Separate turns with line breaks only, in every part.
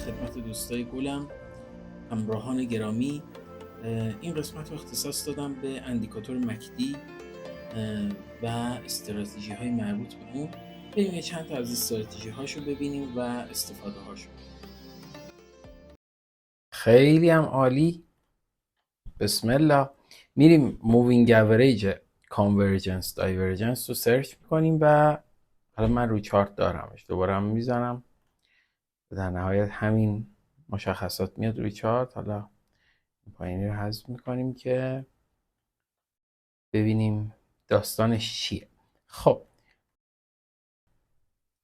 خدمت دوستای گلم، همراهان گرامی. این قسمت رو اختصاص دادم به اندیکاتور مکدی و استراتژی های مربوط به اون. بریم یه چند تا از استراتژی هاشو ببینیم و استفاده هاشو. خیلی هم عالی. بسم الله. میریم مووینگ اوریج، کانورجنس، دایورجنس رو سرچ میکنیم و حالا من رو چارت دارمش، دوباره هم میزنم. در نهایت همین مشخصات میاد روی چارت. حالا پایینی رو حذف میکنیم که ببینیم داستانش چیه. خب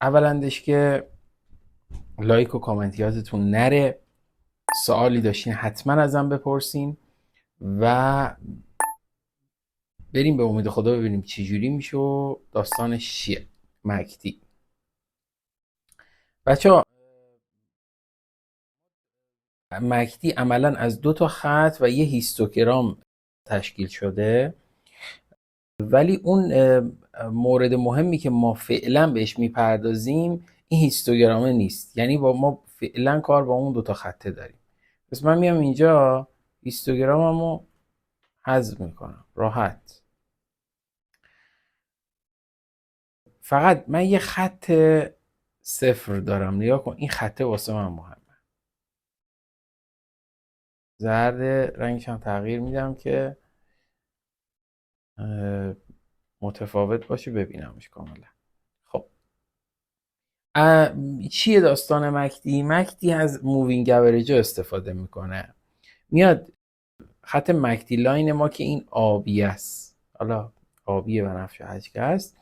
اولندش که لایک و کامنتیاتتون نره. سوالی داشتین حتما ازم بپرسین و بریم به امید خدا ببینیم چی جوری میشه و داستانش چیه. مکدی بچه‌ها، مکدی عملا از 2 تا خط و یه هیستوگرام تشکیل شده، ولی اون مورد مهمی که ما فعلا بهش میپردازیم این هیستوگرامه نیست. یعنی با ما فعلا کار با اون 2 تا خطه داریم. پس من میام اینجا هیستوگراممو حذف میکنم راحت. فقط من یه خط 0 دارم، نگاه کن این خطه واسه من مهمه. زرد رنگش هم تغییر میدم که متفاوت باشه ببینمش کاملا. خب چیه داستان مکدی؟ مکدی از مووینگ اوریج استفاده میکنه. میاد خط مکدی لاین ما که این آبی است، حالا آبی بنفش هجکه است،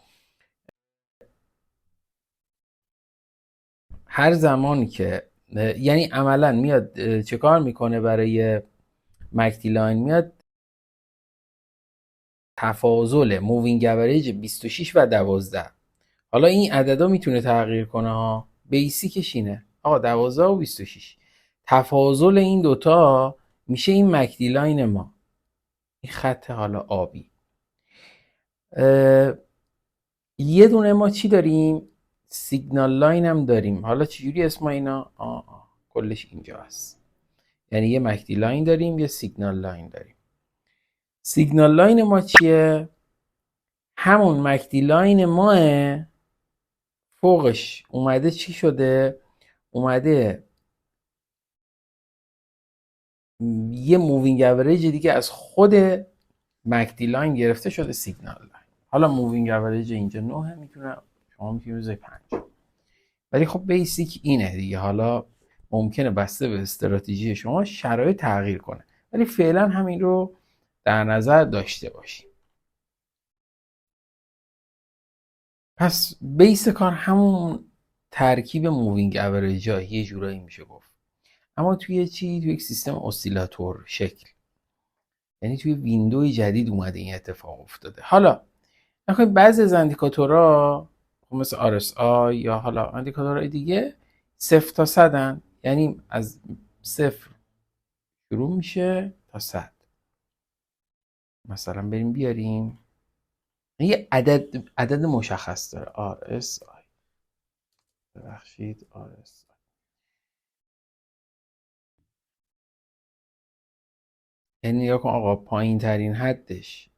هر زمانی که یعنی عملا میاد چه کار میکنه برای مکدی لاین؟ میاد تفاضل مووینگ اوریج 26 و 12. حالا این عددا میتونه تغییر کنه ها، بیسیکش اینه آقا 12 و 26. تفاضل این دوتا میشه این مکدی لاین ما، این خط حالا آبی. یه دونه ما چی داریم؟ سیگنال لاین هم داریم. حالا چجوری اسم اینا؟ کلش اینجا هست. یعنی یه مکدی لاین داریم، یه سیگنال لاین داریم. سیگنال لاین ما چیه؟ همون مکدی لاین ماه، فوقش اومده چی شده؟ اومده یه مووینگ اوریج دیگه از خود مکدی لاین گرفته شده سیگنال لاین. حالا مووینگ اوریج اینجا 9 میتونه، شما میتونید بذاری 5، ولی خب بیسیک اینه دیگه. حالا ممکنه بسته به استراتژی شما شرایط تغییر کنه، ولی فعلا همین رو در نظر داشته باشیم. پس بیس کار همون ترکیب مووینگ اوریج ها یه جورایی میشه گفت، اما توی چی؟ توی یک سیستم اسیلاتور شکل. یعنی توی ویندوی جدید اومده این اتفاق افتاده. حالا نخواهیم بعضی از اندیکاتورها مثل RSI یا حالا اندیکاتورهای دیگه 0 تا 100 یعنی از 0 شروع میشه تا 100. مثلا بریم بیاریم یه عدد مشخص داره RSI. ببخشید RSI یعنی نگاه کن آقا، پایین ترین حدش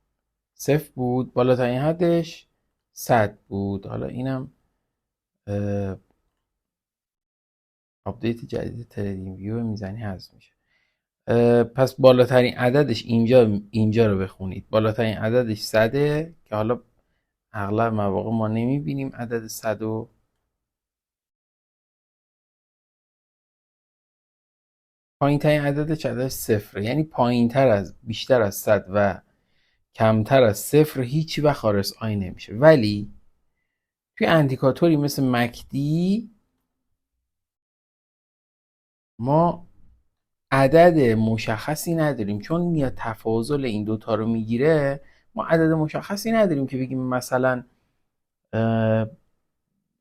0 بود، بالاترین حدش 100 بود. حالا اینم آپدیت جدید تریدینگ ویو میزنی حذف میشه. پس بالاترین عددش اینجا رو بخونید. بالاترین عددش 100 که حالا اغلب مواقع ما نمیبینیم عدد 100 رو. پایین ترین عددش عدد 0، یعنی بیشتر از 100 و کمتر از 0 هیچی وقت RSI نمیشه. ولی توی اندیکاتوری مثل مکدی ما عدد مشخصی نداریم، چون میاد تفاضل این دوتا رو میگیره. ما عدد مشخصی نداریم که بگیم مثلا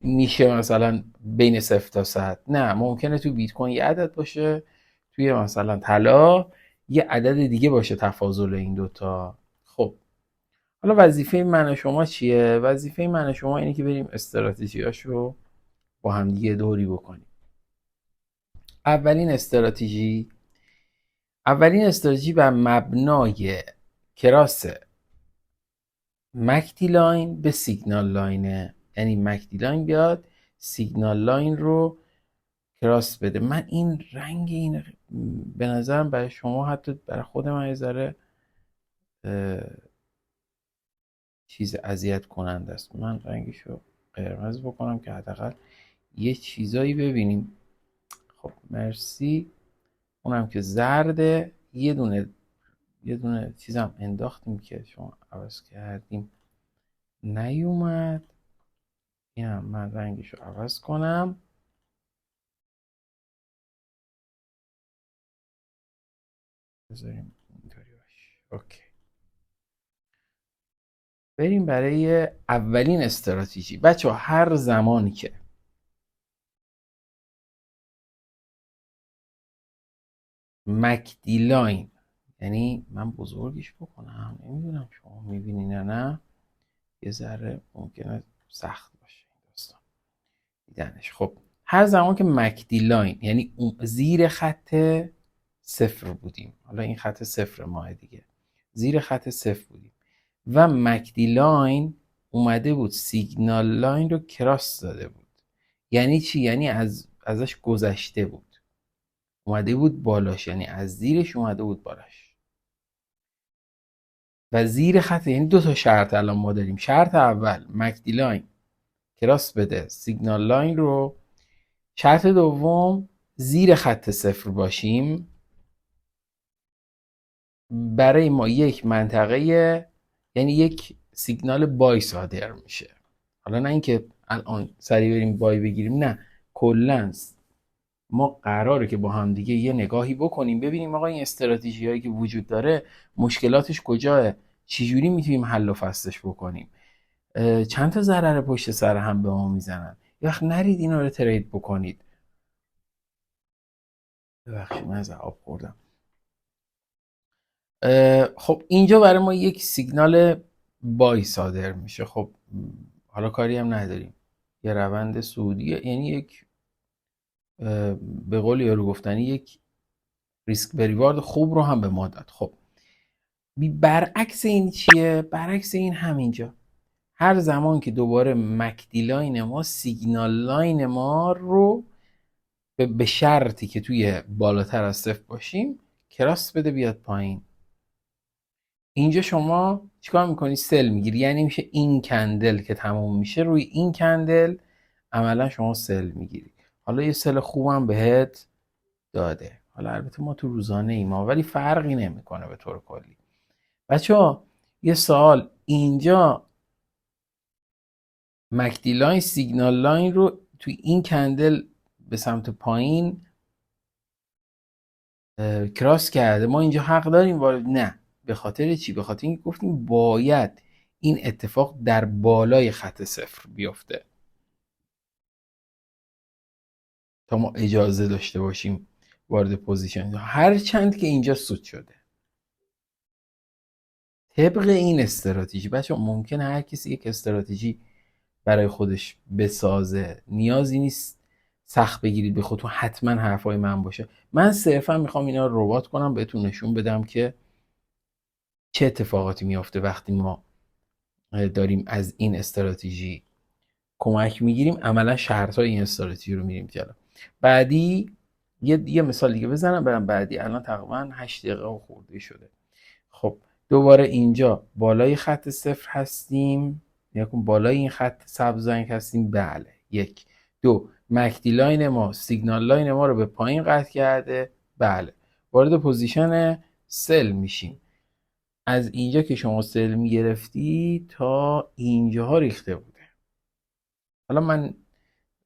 میشه مثلا بین 0 تا 100. نه، ممکنه تو بیت کوین یه عدد باشه، توی مثلا طلا یه عدد دیگه باشه تفاضل این دوتا. خب حالا وظیفه من و شما چیه؟ وظیفه من و شما اینه که بریم استراتژیاشو با هم دیگه دوری بکنیم. اولین استراتژی بر مبنای کراس مکدی لاین به سیگنال لاینه، یعنی مکدی لاین بیاد سیگنال لاین رو کراس بده. من این رنگ این به نظرم برای شما حتی برای خود من یه ذره چیز اذیت کننده است. من رنگشو قرمز بکنم که حداقل یه چیزایی ببینیم. خب مرسی. اونم که زرده. یه دونه چیزم انداختیم که شما عوض کردیم نیومد. اینم من رنگشو عوض کنم. بذاریم اینطوری باشه. اوکی. بریم برای اولین استراتژی. بچه هر زمانی که مکدی لاین، یعنی من بزرگش بکنم، نمیدونم شما میبینین یا نه، یه ذره ممکنه سخت باشه این داستان دیدنش. خب هر زمان که مکدی لاین یعنی زیر خط صفر بودیم، حالا این خط صفر ماه دیگه، زیر خط صفر بودیم و مکدی لاین اومده بود سیگنال لاین رو کراس داده بود. یعنی چی؟ یعنی ازش گذشته بود، اومده بود بالاش، یعنی از زیرش اومده بود بالاش و زیر خط. یعنی دو تا شرط الان ما داریم. شرط اول مکدی لاین کراس بده سیگنال لاین رو. شرط دوم زیر خط صفر باشیم. برای ما یک منطقه، یعنی یک سیگنال بای صادر میشه. حالا نه اینکه الان سریع بریم بای بگیریم، نه، کلا ما قراره که با هم دیگه یه نگاهی بکنیم ببینیم آقا این استراتژی هایی که وجود داره مشکلاتش کجاه، چجوری میتونیم حل و فصلش بکنیم، چند تا ضرر پشت سر هم به ما میزنن. یه وقت نرید اینا رو ترید بکنید. ببخشید من از آب خوردم. خب اینجا برای ما یک سیگنال بای صادر میشه. خب حالا کاری هم نداریم، یه روند صعودی، یعنی یک به قول یارو گفتنی یک ریسک بریوارد خوب رو هم به ما داد. خب برعکس این چیه؟ برعکس این همینجا هر زمان که دوباره مکدی لاین ما سیگنال لاین ما رو به شرطی که توی بالاتر از صفر باشیم کراس بده بیاد پایین. اینجا شما چیکار میکنی؟ سل میگیری. یعنی میشه این کندل که تموم میشه، روی این کندل عملا شما سل میگیری. حالا یه سل خوبم بهت داده. حالا البته ما تو روزانه ایم ولی فرقی نمیکنه به طور کلی. بچه‌ها یه سوال، اینجا مکدی لاین سیگنال لاین رو توی این کندل به سمت پایین کراس کرده. ما اینجا حق داریم وارد؟ نه. به خاطر چی؟ به خاطر اینکه گفتیم باید این اتفاق در بالای خط صفر بیفته تا ما اجازه داشته باشیم وارد پوزیشن. هر چند که اینجا سود شده طبق این استراتژی. بچه ممکنه هر کسی یک استراتژی برای خودش بسازه، نیازی نیست سخت بگیرید به خودتون حتما حرفای من باشه. من صرفا میخوام اینا رو ربات کنم، بهتون نشون بدم که چه اتفاقاتی میافته وقتی ما داریم از این استراتژی کمک میگیریم، عملا شرطهای این استراتژی رو میریم جلو. بعدی یه مثال دیگه بزنم برم بعدی. الان تقریبا 8 دقیقه و خورده شده. خب دوباره اینجا بالای خط صفر هستیم، یکم بالای این خط سبز رنگ هستیم. بله. 1 2 مکدی لاین ما سیگنال لاین ما رو به پایین قطع کرده. بله. وارد پوزیشن سل میشیم. از اینجا که شما سل میگرفتی تا اینجاها ریخته بوده. حالا من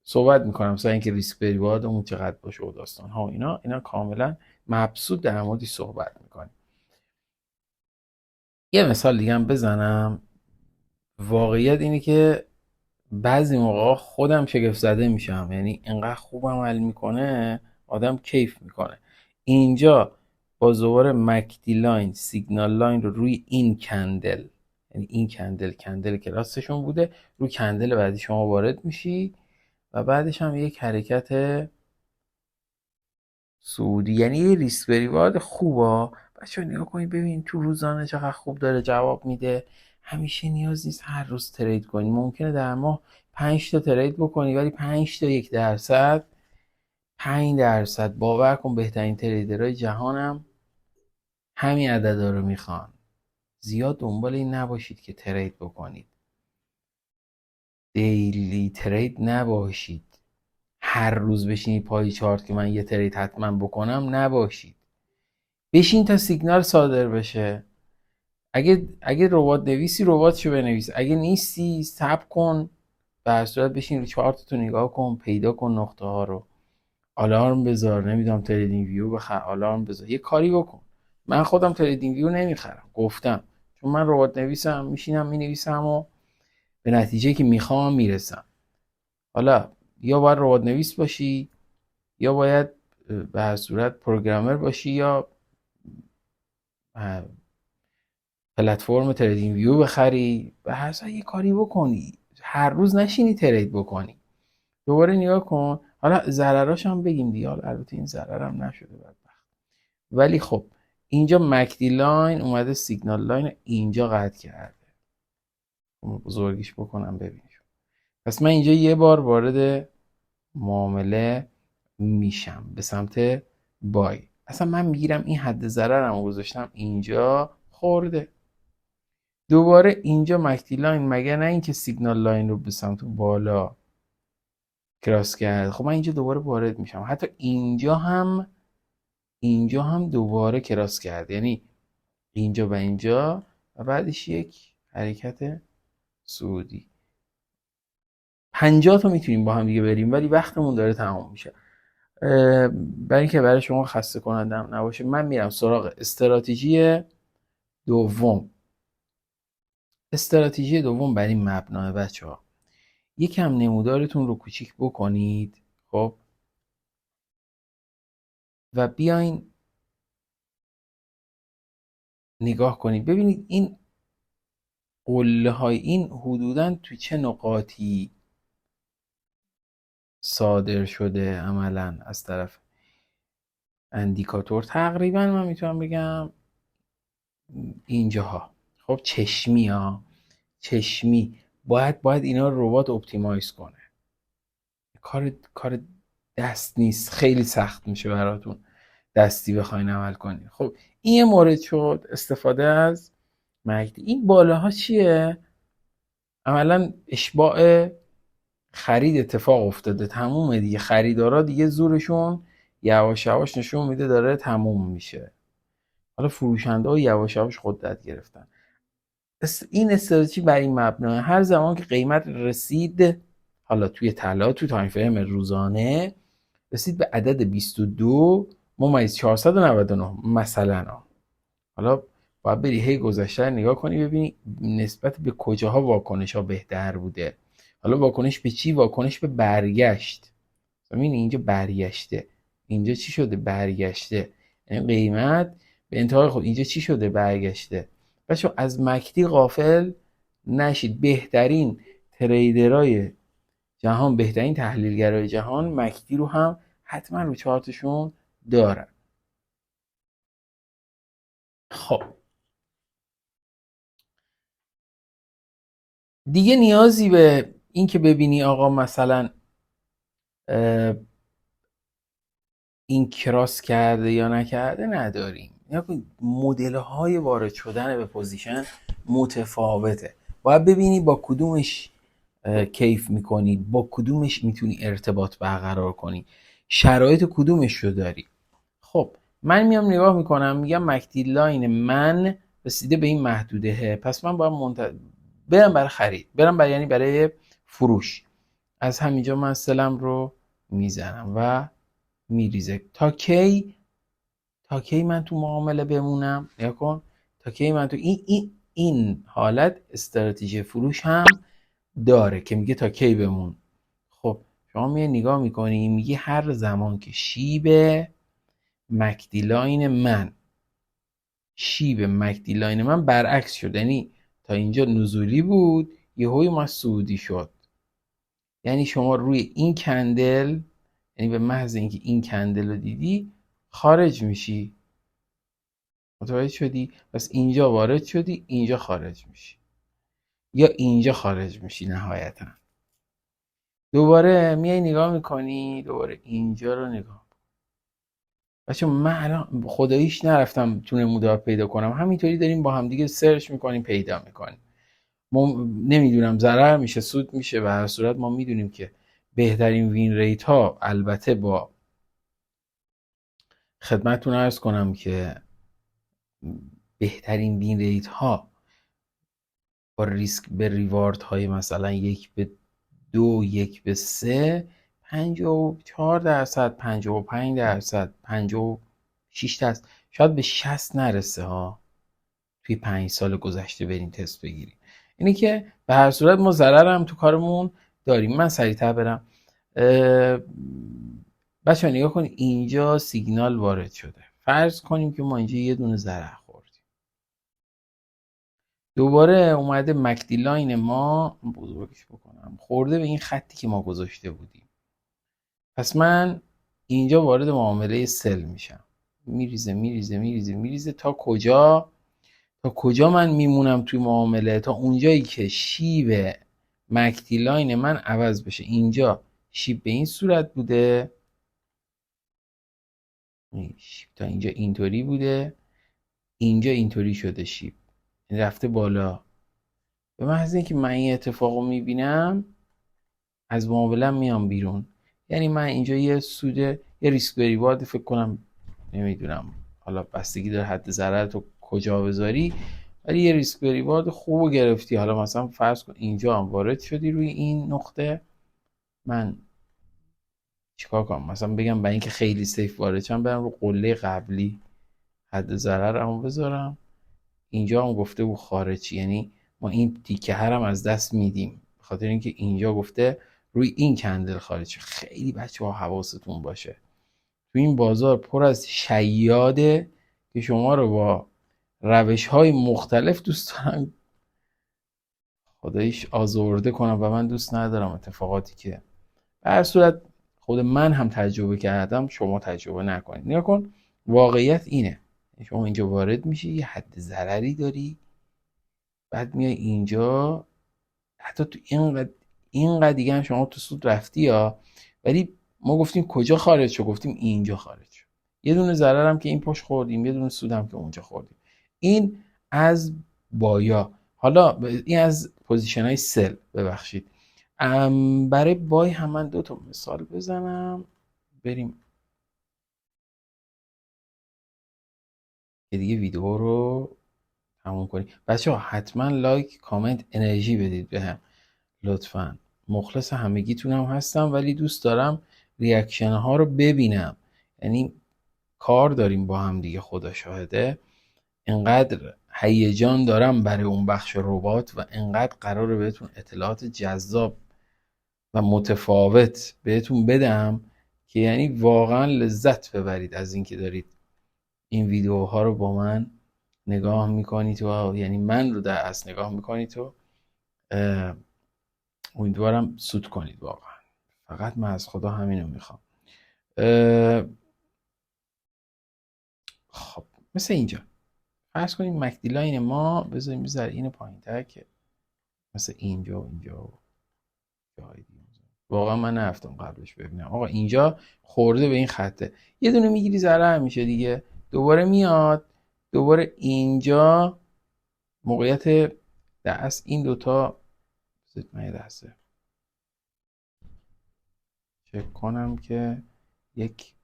صحبت میکنم سر اینکه ریسک بریواردمون چقدر باشه و داستان ها اینا کاملا مبسوط در موردی صحبت میکنیم. یه مثال دیگه هم بزنم. واقعیت اینه که بعضی موقع خودم شگفت زده میشم، یعنی انقدر خوب عمل میکنه آدم کیف میکنه. اینجا با دوباره مکدی لاین سیگنال لاین رو روی این کندل، یعنی این کندل که راستشون بوده، روی کندل بعدی شما وارد میشی و بعدش هم یک حرکت سعودی، یعنی یه ریسک ریوارد خوبه. بچه نگاه کنید ببین تو روزانه چقدر خوب داره جواب میده. همیشه نیاز نیست هر روز ترید کنی، ممکنه در ماه 5 تا ترید بکنی، ولی 5 تا 1%، 5%. باور کن بهترین تریدرهای جهانم همین عددا رو میخوان. زیاد دنبال این نباشید که ترید بکنید، دیلی ترید نباشید، هر روز بشینید پای چارت که من یه ترید حتما بکنم نباشید. بشین تا سیگنال صادر بشه. اگه ربات نویسی رباتشو بنویس، اگه نیستی صبر کن، در صورت بشین رو چارت تو نگاه کن، پیدا کن نقطه ها رو، آلارم بذار، نمیدونم تریدینگ ویو بخر، آلارم بذار، یه کاری بکن. من خودم تریدینگ ویو نمیخرم، گفتم، چون من ربات نویسم، میشینم مینویسم و به نتیجه که میخوام میرسم. حالا یا باید ربات نویس باشی، یا باید به هر صورت پروگرامر باشی، یا پلتفرم تریدینگ ویو بخری، به هر صورت یه کاری بکنی، هر روز نشینی ترید بکنی. دوباره نگاه کن، حالا ضرراش هم بگیم دیگه، البته این ضرر هم نشده بدبخت، ولی خب اینجا مکدی لاین اومده سیگنال لاین اینجا قطع کرده. بزرگیش بکنم ببینید. پس من اینجا یه بار وارد معامله میشم به سمت بای. اصلا من میگیرم این حد ضررم گذاشتم اینجا خورده. دوباره اینجا مکدی لاین، مگه نه اینکه سیگنال لاین رو به سمت بالا کراس کرد. خب من اینجا دوباره وارد میشم، حتی اینجا هم دوباره کراس کرد، یعنی اینجا و اینجا، و بعدش یک حرکت صعودی. 50 تا میتونیم با هم دیگه بریم، ولی وقتمون داره تمام میشه. برای اینکه برای شما خسته کنندم نباشه، من میرم سراغ استراتژی دوم. استراتژی دوم بر این مبناه بچه‌ها، یکم نمودارتون رو کوچیک بکنید، خب، و بیاین نگاه کنید ببینید این قله های این حدوداً تو چه نقاطی صادر شده عملاً از طرف اندیکاتور. تقریبا من میتونم بگم اینجاها. خب چشمی باید اینا رو ربات اپتیمایز کنه. کار دست نیست، خیلی سخت میشه براتون دستی بخواین عمل کنید. خب این یه مورد شد، استفاده از مکدی. این بالاها چیه؟ عملا اشباع خرید اتفاق افتاده، تمومه دیگه، خریدارا دیگه زورشون یواش یواش نشون میده داره تموم میشه. حالا فروشنده ها یواش یواش قدرت گرفتن. این استراتژی بر این مبنا، هر زمان که قیمت رسید، حالا توی طلا تو تایم فریم روزانه رسید به عدد 22 ممیز 499 مثلا، حالا باید بری هی گذشته نگاه کنی ببینی نسبت به کجاها واکنش ها بهتر بوده. حالا واکنش به چی؟ واکنش به برگشت. ببین اینجا برگشته، اینجا چی شده؟ برگشته، این قیمت به انتهای خود اینجا چی شده؟ برگشته. بچه از مکدی غافل نشید. بهترین تریدرهای جهان، بهترین تحلیلگرای جهان مکدی رو هم حتما رو چارتشون دارن. خب دیگه نیازی به این که ببینی آقا مثلا این کراس کرده یا نکرده نداریم. مدل های وارد شدن به پوزیشن متفاوته، باید ببینی با کدومش کیف میکنی، با کدومش میتونی ارتباط برقرار کنی، شرایط کدومش رو داری. خب من میام نگاه میکنم میگم مکدی لاین من رسیده به این محدوده، پس من باید برم برای خرید، برم برای یعنی برای فروش. از همینجا من سلم رو میزنم و میریزه. تا کی من تو معامله بمونم؟ نگاه کن، تا کی من تو این حالت استراتژی فروش هم داره که میگه تا کی بمون. خب شما میای نگاه میکنی میگی هر زمان که شیب مکدی لاین من برعکس شد، یعنی تا اینجا نزولی بود یهوی ما صعودی شد، یعنی شما روی این کندل، یعنی به محض اینکه این کندل رو دیدی خارج میشی. متوجه شدی؟ پس اینجا وارد شدی، اینجا خارج میشی، یا اینجا خارج میشی نهایتا. دوباره میای نگاه میکنی، دوباره اینجا رو نگاه. بچه من الان خداییش نرفتم تو نمودار پیدا کنم، همینطوری داریم با هم دیگه سرچ میکنیم پیدا میکنیم. نمیدونم ضرر میشه سود میشه، به هر صورت ما میدونیم که بهترین وین ریت ها، البته با خدمتتون عرض کنم که بهترین وین ریت ها با ریسک به ریوارد های مثلا 1/2 1/3 54%، 55%، 56%، شاید به 60 نرسه ها. توی 5 سال گذشته بریم تست بگیریم. اینی که به هر صورت ما ضرر هم تو کارمون داریم. من سریعتر برم. بچه نگاه کنید، اینجا سیگنال وارد شده. فرض کنیم که ما اینجا یه دونه ضرر خوردیم. دوباره اومده مکدی لاین ما، بزرگش بکنم، خورده به این خطی که ما گذاشته بودیم. پس من اینجا وارد معامله سل میشم. میریزه میریزه میریزه میریزه تا کجا؟ تا کجا من میمونم توی معامله؟ تا اونجایی که شیب مکدی لاین من عوض بشه. اینجا شیب به این صورت بوده، شیب تا اینجا اینطوری بوده، اینجا اینطوری شده، شیب رفته بالا. به محض اینکه من این اتفاقو میبینم از معامله میام بیرون. یعنی من اینجا یه سود، یه ریسک بریوارد فکر کنم، نمیدونم حالا بستگی داره حد ضرر تو کجا بذاری، ولی یه ریسک بریوارد خوب گرفتی. حالا مثلا فرض کن اینجا هم وارد شدی روی این نقطه، من چیکار کنم؟ مثلا بگم برای اینکه خیلی سیف وارد شم برم رو قله قبلی حد ضررمو بذارم. اینجا هم گفته بود خارجی، یعنی ما این تیکه هرم از دست میدیم به خاطر اینکه اینجا گفته روی این کندل خارجی. خیلی بچه‌ها حواستون باشه، تو این بازار پر از شیاده که شما رو با روش‌های مختلف دوست دارن خداییش آزرده کنم، و من دوست ندارم اتفاقاتی که به هر صورت خود من هم تجربه کردم شما تجربه نکنید. نگاه کن، واقعیت اینه، شما اینجا وارد میشی، یه حد ضرری داری، بعد میای اینجا، حتی تو اینقدر دیگه هم شما تو سود رفتی ها، ولی ما گفتیم کجا خارج شد؟ گفتیم اینجا خارج شد. یه دونه ضرر هم که این پشت خوردیم، یه دونه سود هم که اونجا خوردیم. این از بایا. حالا این از پوزیشن های سل. ببخشید برای بای هم من 2 تا مثال بزنم، بریم که دیگه ویدیو رو تموم کنیم. بچه ها حتما لایک کامنت انرژی بدید بهم لطفا. مخلص همگیتونم هستم، ولی دوست دارم ریاکشن ها رو ببینم. یعنی کار داریم با هم دیگه، خدا شاهده انقدر هیجان دارم برای اون بخش ربات و انقدر قراره بهتون اطلاعات جذاب و متفاوت بهتون بدم که یعنی واقعا لذت ببرید از اینکه دارید این ویدیوها رو با من نگاه میکنید و یعنی من رو در اصل نگاه میکنید و امیدوارم سود کنید. واقعا فقط من از خدا همینو میخوام. خب مثل اینجا فرض کنیم مکدی لاین ما، بذاریم بذار اینو پایین تر که مثل اینجا و اینجا و جای دیگه. واقعا من نرفتم قبلش ببینم. آقا اینجا خورده به این خطه، یه دونه میگیری ضرر میشه دیگه، دوباره میاد، دوباره اینجا موقعیت دست این دوتا. من یه دسته چک کنم که یک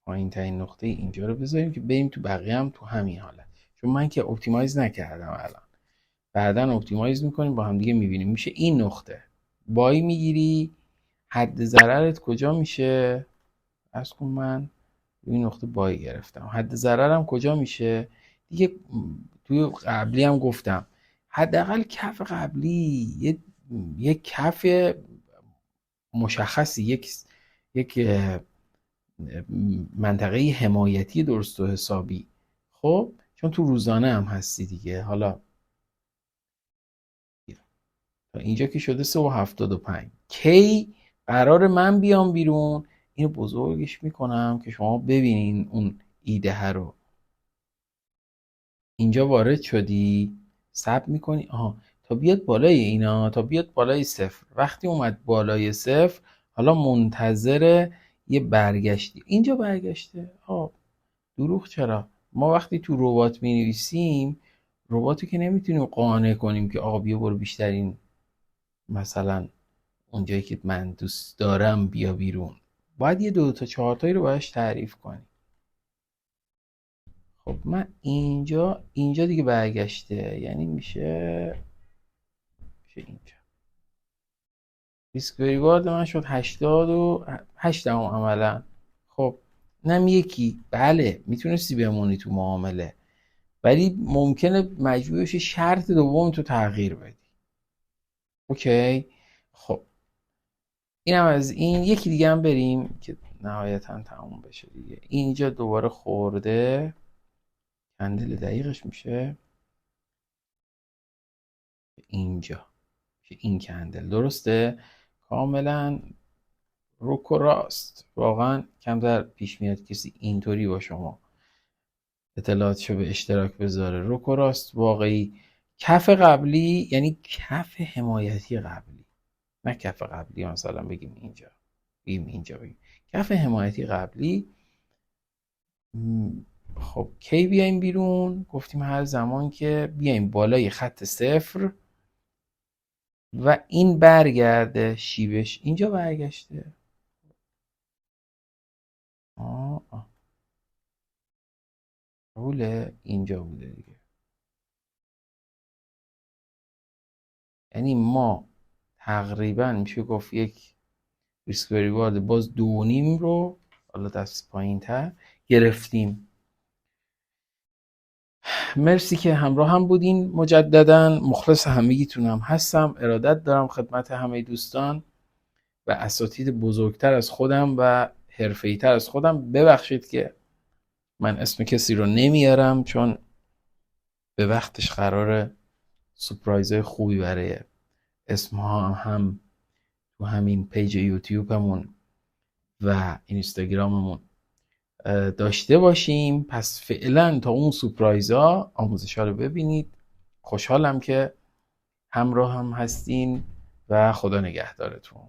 پایین ترین نقطه اینجا رو بذاریم که بریم تو بقیه هم تو همین حالت، چون من که اپتیمایز نکردم الان، بعدن اپتیمایز میکنیم با هم دیگه میبینیم. میشه این نقطه بای میگیری، حد ضررت کجا میشه؟ از کن من روی این نقطه بای گرفتم، حد ضررم کجا میشه دیگه؟ توی قبلی هم گفتم حداقل کف قبلی یک کف مشخصی، یک منطقه حمایتی درست و حسابی. خب چون تو روزانه هم هستی دیگه. حالا تا اینجا که شده 3.75. کی قرار من بیام بیرون؟ اینو بزرگش میکنم که شما ببینین اون ایده رو اینجا وارد شدی، ثبت میکنی. آها، تا بیاد بالای اینا، تا بیاد بالای صفر. وقتی اومد بالای صفر، حالا منتظر یه برگشتی. اینجا برگشته. دروغ چرا؟ ما وقتی تو ربات مینویسیم، رباتو که نمیتونیم قانع کنیم که آقا بیا برو بیشترین، مثلا اونجایی که من دوست دارم بیا بیرون. باید یه 2 تا 4 تایی رو باش تعریف کنیم. خب من اینجا دیگه برگشته، یعنی میشه اینجا. ریسک ریوارد من شد 88 عملا. خب اینم یکی. بله میتونستی بمونی تو معامله، ولی ممکنه مجبور بشی شرط دوم تو تغییر بدی. اوکی. خب اینم از این. یکی دیگه هم بریم که نهایتا تموم بشه دیگه. اینجا دوباره خورده، کندل دقیقش میشه اینجا، این کندل درسته کاملا. روک و راست واقعا کمتر پیش میاد کسی اینطوری با شما اطلاعاتشو به اشتراک بذاره. روک و راست واقعی. کف قبلی یعنی کف حمایتی قبلی، نه کف قبلی مثلا بگیم اینجا بگیم کف حمایتی قبلی. خب کی بیایم بیرون؟ گفتیم هر زمان که بیایم بالای خط صفر و این برگرده شیبش اینجا برگشته. قبوله، اینجا بوده دیگه. یعنی ما تقریبا میشه گفت یک ریسک ریوارد باز 2.5 رو، حالا دست پایین تر گرفتیم. مرسی که همراه هم بودین. مجددا مخلص همگیتونم هستم. ارادت دارم خدمت همه دوستان و اساتید بزرگتر از خودم و حرفه‌ای تر از خودم. ببخشید که من اسم کسی رو نمیارم، چون به وقتش قراره سورپرایزهای خوبی برای اسمها هم تو همین پیج یوتیوبمون و اینستاگراممون داشته باشیم. پس فعلا تا اون سورپرایزها آموزش‌ها رو ببینید. خوشحالم که همراه هم هستین و خدا نگهدارتون.